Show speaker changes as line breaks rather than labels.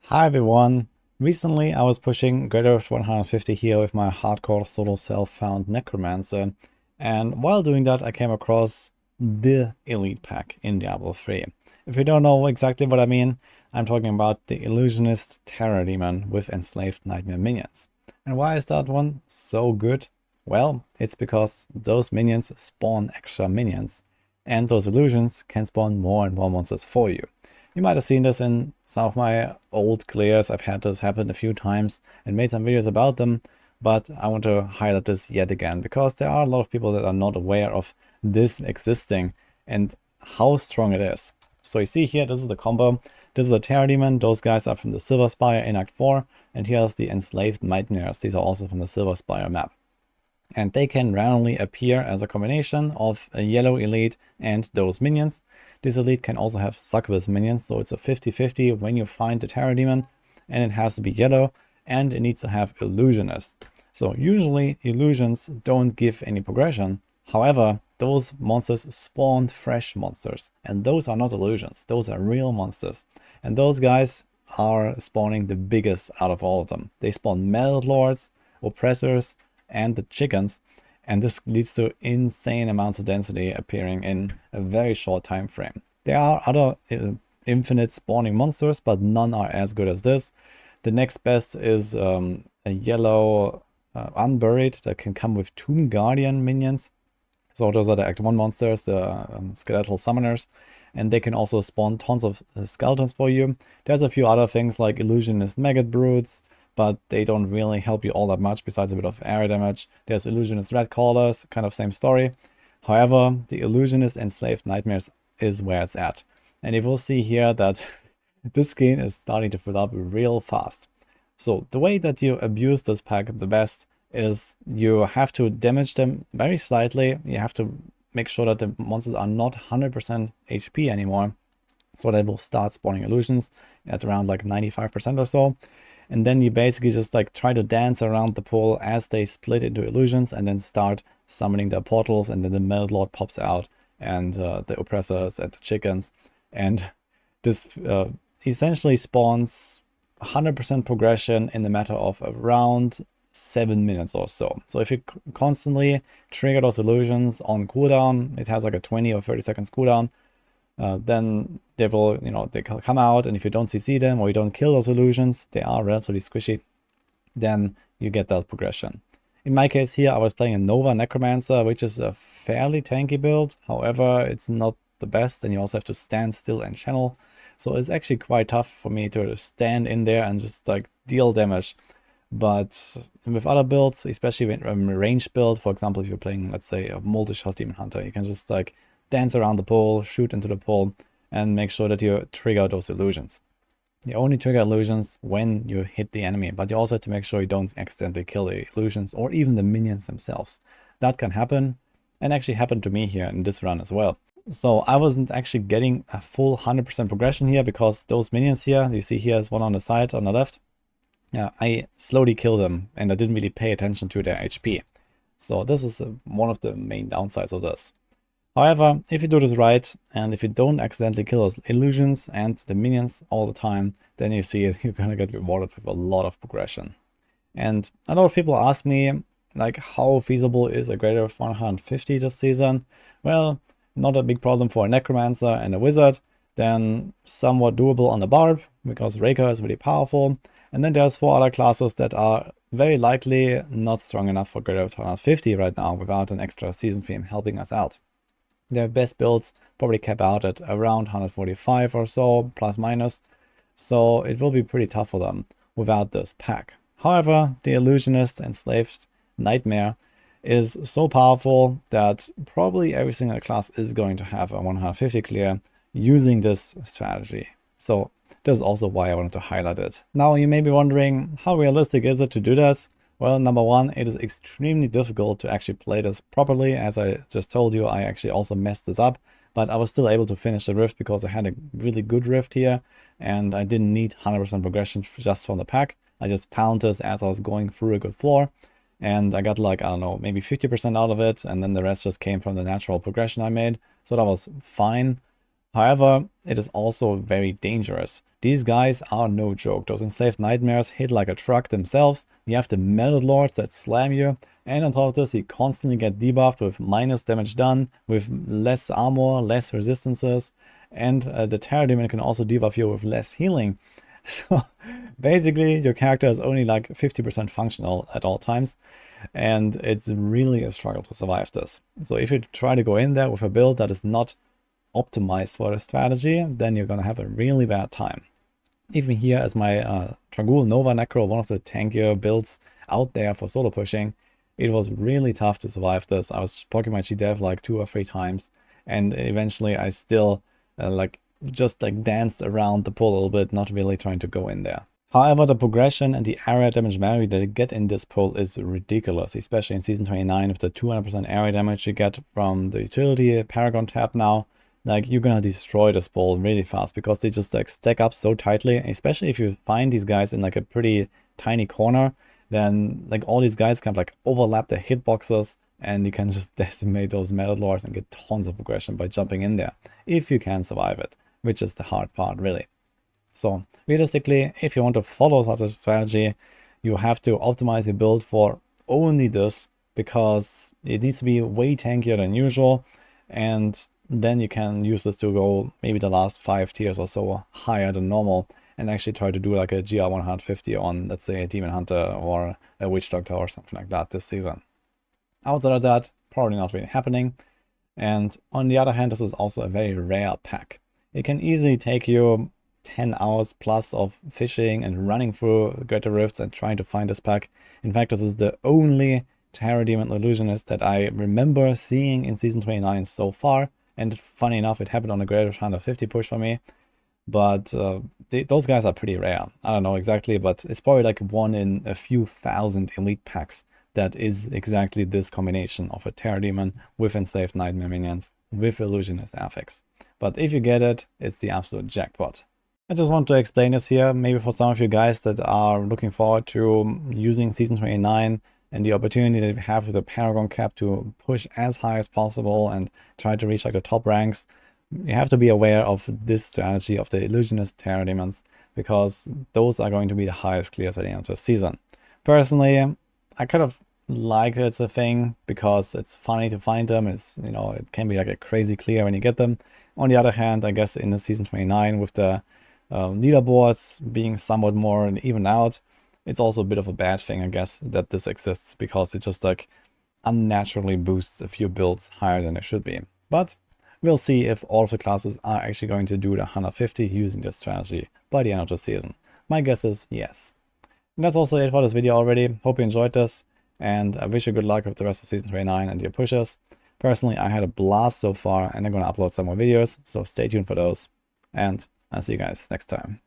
Hi everyone! Recently I was pushing GR150 here with my hardcore solo self-found Necromancer, and while doing that I came across the elite pack in Diablo 3. If you don't know exactly what I mean, I'm talking about the Illusionist Terror Demon with Enslaved Nightmare minions. And why is that one so good? Well, it's because those minions spawn extra minions, and those illusions can spawn more and more monsters for you. You might have seen this in some of my old clears. I've had this happen a few times and made some videos about them, but I want to highlight this yet again because there are a lot of people that are not aware of this existing and how strong it is. So you see here, this is the combo. This is a Terror Demon. Those guys are from the Silver Spire in Act 4, and here's the Enslaved Nightmares. These are also from the Silver Spire map. And they can randomly appear as a combination of a yellow elite and those minions. This elite can also have succubus minions, so it's a 50-50 when you find the Terror Demon, and it has to be yellow, and it needs to have Illusionist. So usually illusions don't give any progression. However, those monsters spawn fresh monsters, and those are not illusions, those are real monsters. And those guys are spawning the biggest out of all of them. They spawn Metal Lords, Oppressors, and the chickens, and this leads to insane amounts of density appearing in a very short time frame. There are other infinite spawning monsters, but none are as good as this. The next best is a yellow Unburied that can come with Tomb Guardian minions. So those are the Act 1 monsters, the skeletal summoners, and they can also spawn tons of skeletons for you. There's a few other things like Illusionist Maggot Brutes, but they don't really help you all that much besides a bit of area damage. There's Illusionist Red Callers, kind of same story. However, the Illusionist Enslaved Nightmares is where it's at. And you will see here that this screen is starting to fill up real fast. So the way that you abuse this pack the best is you have to damage them very slightly. You have to make sure that the monsters are not 100% HP anymore. So they will start spawning illusions at around like 95% or so. And then you basically just like try to dance around the pool as they split into illusions and then start summoning their portals, and then the Metal Lord pops out and the oppressors and the chickens. And this essentially spawns 100% progression in the matter of around 7 minutes or so. So if you constantly trigger those illusions on cooldown, it has like a 20 or 30 seconds cooldown. Then they will, they come out, and if you don't CC them or you don't kill those illusions, they are relatively squishy, then you get that progression. In my case here, I was playing a Nova Necromancer, which is a fairly tanky build. However, it's not the best, and you also have to stand still and channel. So it's actually quite tough for me to stand in there and just like deal damage. But with other builds, especially when a range build, for example, if you're playing, let's say, a multi-shot Demon Hunter, you can just like dance around the pole, shoot into the pole, and make sure that you trigger those illusions. You only trigger illusions when you hit the enemy, but you also have to make sure you don't accidentally kill the illusions or even the minions themselves. That can happen, and actually happened to me here in this run as well. So I wasn't actually getting a full 100% progression here because those minions here, you see here is one on the side on the left. Yeah, I slowly kill them and I didn't really pay attention to their HP. So this is one of the main downsides of this. However, if you do this right, and if you don't accidentally kill those illusions and the minions all the time, then you see you're gonna get rewarded with a lot of progression. And a lot of people ask me, like, how feasible is a greater of 150 this season? Well, not a big problem for a Necromancer and a Wizard, then somewhat doable on the Barb, because Raker is really powerful. And then there's 4 other classes that are very likely not strong enough for greater of 150 right now without an extra season theme helping us out. Their best builds probably cap out at around 145 or so, plus minus, so it will be pretty tough for them without this pack. However, the Illusionist Enslaved Nightmare is so powerful that probably every single class is going to have a 150 clear using this strategy. So this is also why I wanted to highlight it. Now you may be wondering, how realistic is it to do this? Well, number one, it is extremely difficult to actually play this properly. As I just told you, I actually also messed this up, but I was still able to finish the rift because I had a really good rift here, and I didn't need 100% progression just from the pack. I just found this as I was going through a good floor, and I got like, I don't know, maybe 50% out of it, and then the rest just came from the natural progression I made, so that was fine. However, it is also very dangerous. These guys are no joke. Those enslaved nightmares hit like a truck themselves. You have the melted lords that slam you, and on top of this you constantly get debuffed with minus damage done, with less armor, less resistances, and the Terror Demon can also debuff you with less healing. So basically your character is only like 50% functional at all times, and it's really a struggle to survive this. So if you try to go in there with a build that is not optimized for the strategy, then you're gonna have a really bad time. Even here as my Dragul Nova Necro, one of the tankier builds out there for solo pushing, it was really tough to survive this. I was poking my G-Dev like 2 or 3 times, and eventually I still just danced around the pool a little bit, not really trying to go in there. However, the progression and the area damage value that you get in this pull is ridiculous, especially in Season 29 with the 200% area damage you get from the utility Paragon tab now. Like, you're gonna destroy this pull really fast because they just stack up so tightly, especially if you find these guys in like a pretty tiny corner, then like all these guys kind of overlap the hitboxes, and you can just decimate those Metal Lords and get tons of progression by jumping in there, if you can survive it, which is the hard part, really. So realistically, if you want to follow such a strategy, you have to optimize your build for only this, because it needs to be way tankier than usual, and then you can use this to go maybe the last 5 tiers or so higher than normal, and actually try to do like a GR150 on, let's say, a Demon Hunter or a Witch Doctor or something like that this season. Outside of that, probably not really happening. And on the other hand, this is also a very rare pack. It can easily take you 10 hours plus of fishing and running through Greater Rifts and trying to find this pack. In fact, this is the only Terror Demon Illusionist that I remember seeing in Season 29 so far. And funny enough, it happened on a Greater 150 push for me. But those guys are pretty rare. I don't know exactly, but it's probably like one in a few thousand elite packs that is exactly this combination of a Terror Demon with Enslaved Nightmare minions with Illusionist affix. But if you get it, it's the absolute jackpot. I just want to explain this here, maybe for some of you guys that are looking forward to using Season 29 and the opportunity that you have with the Paragon cap to push as high as possible and try to reach like the top ranks. You have to be aware of this strategy of the Illusionist Terror Demons, because those are going to be the highest clears at the end of the season. Personally, I kind of like it's a thing because it's funny to find them. It's, you know, it can be like a crazy clear when you get them. On the other hand, I guess in the Season 29 with the leaderboards being somewhat more even out, it's also a bit of a bad thing, I guess, that this exists, because it just like unnaturally boosts a few builds higher than it should be. But we'll see if all of the classes are actually going to do the 150 using this strategy by the end of the season. My guess is yes. And that's also it for this video already. Hope you enjoyed this, and I wish you good luck with the rest of Season 29 and your pushes. Personally, I had a blast so far, and I'm going to upload some more videos, so stay tuned for those. And I'll see you guys next time.